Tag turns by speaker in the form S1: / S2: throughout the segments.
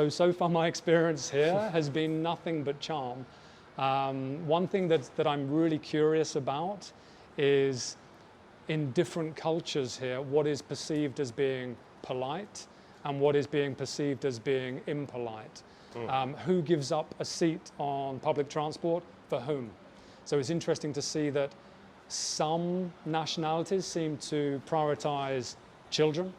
S1: So far my experience here has been nothing but charm. One thing that I'm really curious about is in different cultures here, what is perceived as being polite and what is being perceived as being impolite. Who gives up a seat on public transport for whom? So it's interesting to see that some nationalities seem to prioritize children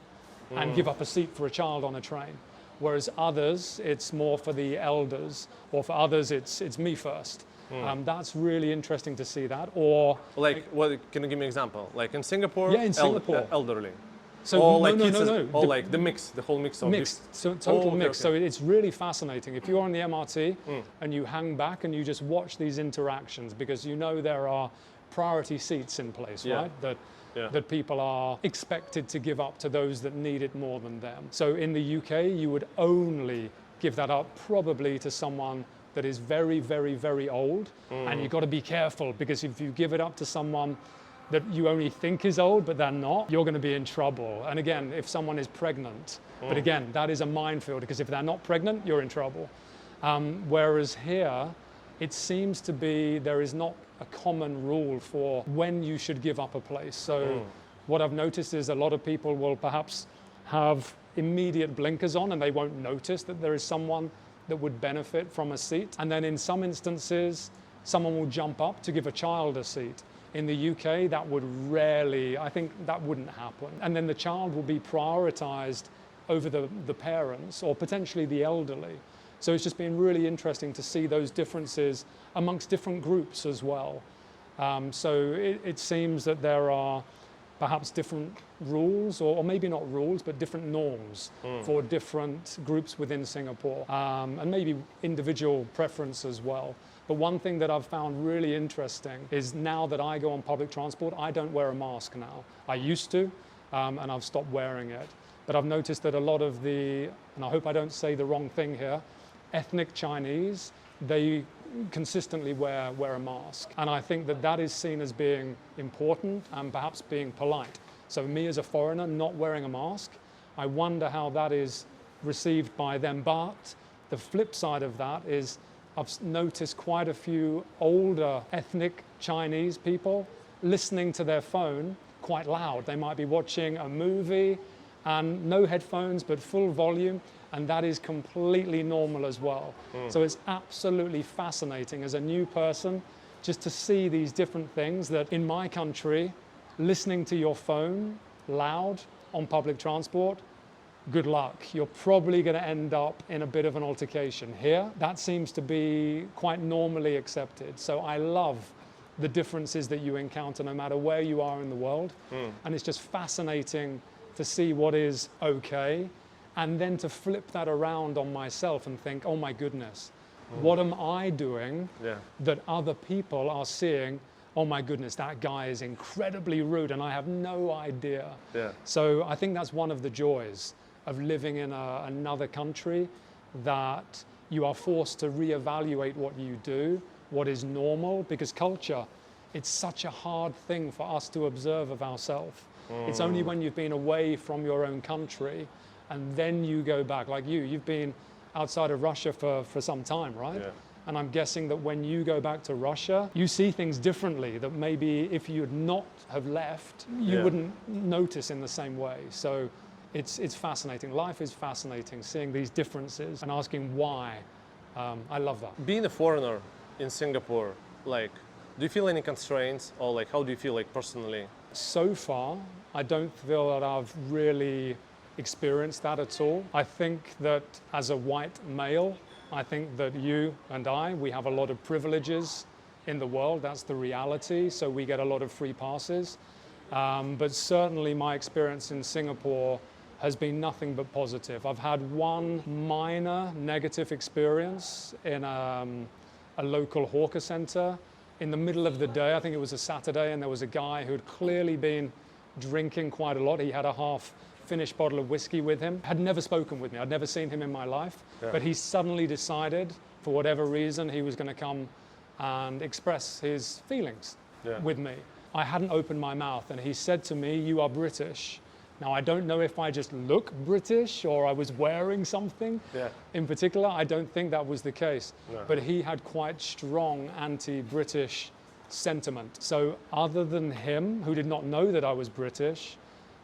S1: and give up a seat for a child on a train. Whereas others, it's more for the elders, or for others, it's me first. That's really interesting to see that. Or
S2: like, what? Can you give me an example? Like in Singapore,
S1: yeah, in Singapore,
S2: elderly.
S1: So
S2: or
S1: no,
S2: like
S1: no, no, no.
S2: Or like the mix, the whole mix of
S1: mixed, so total
S2: okay,
S1: mix.
S2: okay.
S1: So it's really fascinating. If you're on the MRT and you hang back and you just watch these interactions, because you know there are priority seats in place, right? That people are expected to give up to those that need it more than them. So in the UK, you would only give that up probably to someone that is very, very, very old. And you've got to be careful, because if you give it up to someone that you only think is old, but they're not, you're going to be in trouble. And again, if someone is pregnant, but again, that is a minefield, because if they're not pregnant, you're in trouble. Whereas here, it seems to be there is not a common rule for when you should give up a place. So what I've noticed is a lot of people will perhaps have immediate blinkers on and they won't notice that there is someone that would benefit from a seat. And then in some instances, someone will jump up to give a child a seat. In the UK, that would rarely, I think that wouldn't happen. And then the child will be prioritized over the parents or potentially the elderly. So it's just been really interesting to see those differences amongst different groups as well. So it seems that there are perhaps different rules, or maybe not rules, but different norms for different groups within Singapore, and maybe individual preference as well. But one thing that I've found really interesting is now that I go on public transport, I don't wear a mask now. I used to, and I've stopped wearing it. But I've noticed that a lot of the, and I hope I don't say the wrong thing here, ethnic Chinese, they consistently wear a mask. And I think that that is seen as being important and perhaps being polite. So me as a foreigner not wearing a mask, I wonder how that is received by them. But the flip side of that is I've noticed quite a few older ethnic Chinese people listening to their phone quite loud. They might be watching a movie and no headphones, but full volume. And that is completely normal as well. So it's absolutely fascinating as a new person just to see these different things that in my country, listening to your phone loud on public transport, good luck. You're probably going to end up in a bit of an altercation. Here, that seems to be quite normally accepted. So I love the differences that you encounter no matter where you are in the world. And it's just fascinating to see what is okay, and then to flip that around on myself and think, oh my goodness, what am I doing that other people are seeing, oh my goodness, that guy is incredibly rude and I have no idea. So I think that's one of the joys of living in another country, that you are forced to reevaluate what you do, what is normal, because culture, it's such a hard thing for us to observe of ourselves. It's only when you've been away from your own country and then you go back, like you've been outside of Russia for some time, right? And I'm guessing that when you go back to Russia, you see things differently that maybe if you had not have left, you wouldn't notice in the same way. So it's fascinating. Life is fascinating, seeing these differences and asking why. I love that.
S2: Being a foreigner in Singapore, like, do you feel any constraints, or like, how do you feel like personally?
S1: So far, I don't feel that I've really experienced that at all. I think that as a white male, I think that you and we have a lot of privileges in the world. That's the reality. So we get a lot of free passes. But certainly my experience in Singapore has been nothing but positive. I've had one minor negative experience in a local hawker center in the middle of the day. I think it was a Saturday, and there was a guy who had clearly been drinking quite a lot. He had a half-finished bottle of whiskey with him. Had never spoken with me. I'd never seen him in my life. But he suddenly decided, for whatever reason, he was going to come and express his feelings with me. I hadn't opened my mouth, and he said to me, "You are British." Now, I don't know if I just look British or I was wearing something in particular. I don't think that was the case. No. But he had quite strong anti-British sentiment. So other than him, who did not know that I was British,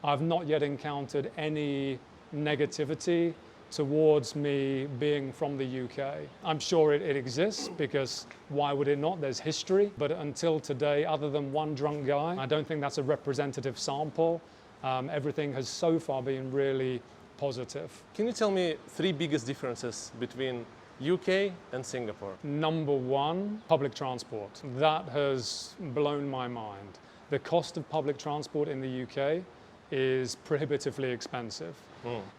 S1: I've not yet encountered any negativity towards me being from the UK. I'm sure it exists, because why would it not? There's history. But until today, other than one drunk guy, I don't think that's a representative sample. Everything has so far been really positive.
S2: Can you tell me 3 biggest differences between UK and Singapore?
S1: Number one, public transport. That has blown my mind. The cost of public transport in the UK is prohibitively expensive.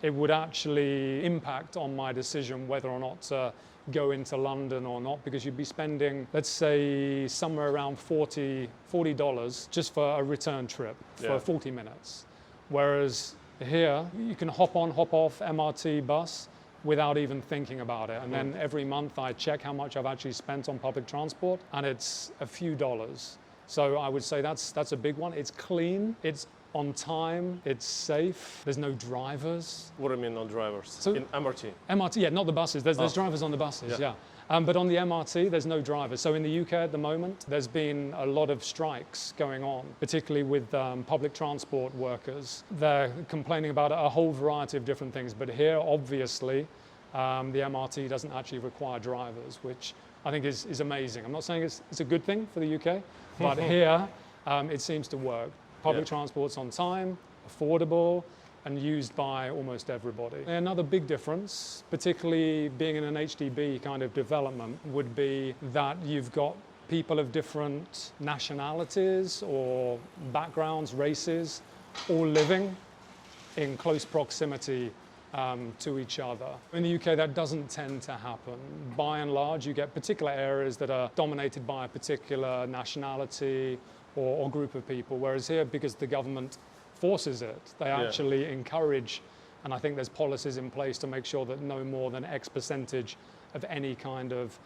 S1: It would actually impact on my decision whether or not to go into London or not, because you'd be spending, let's say, somewhere around $40 just for a return trip for 40 minutes. Whereas here, you can hop on, hop off MRT bus without even thinking about it. And then every month I check how much I've actually spent on public transport, and it's a few dollars. So I would say that's a big one. It's clean, it's on time, it's safe, there's no drivers.
S2: What do you mean no drivers?
S1: So,
S2: in MRT?
S1: MRT, yeah, not the buses. There's drivers on the buses, but on the MRT, there's no drivers. So in the UK at the moment, there's been a lot of strikes going on, particularly with public transport workers. They're complaining about a whole variety of different things. But here, obviously, the MRT doesn't actually require drivers, which I think is amazing. I'm not saying it's a good thing for the UK, but here it seems to work. Public transport's on time, affordable, and used by almost everybody. Another big difference, particularly being in an HDB kind of development, would be that you've got people of different nationalities or backgrounds, races, all living in close proximity to each other. In the UK, that doesn't tend to happen. By and large, you get particular areas that are dominated by a particular nationality or group of people, whereas here, because the government forces it, they actually encourage, and I think there's policies in place to make sure that no more than X percentage of any kind of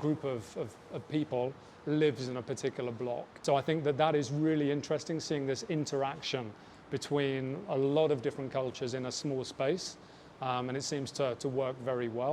S1: group of people lives in a particular block. So I think that is really interesting, seeing this interaction between a lot of different cultures in a small space, and it seems to work very well.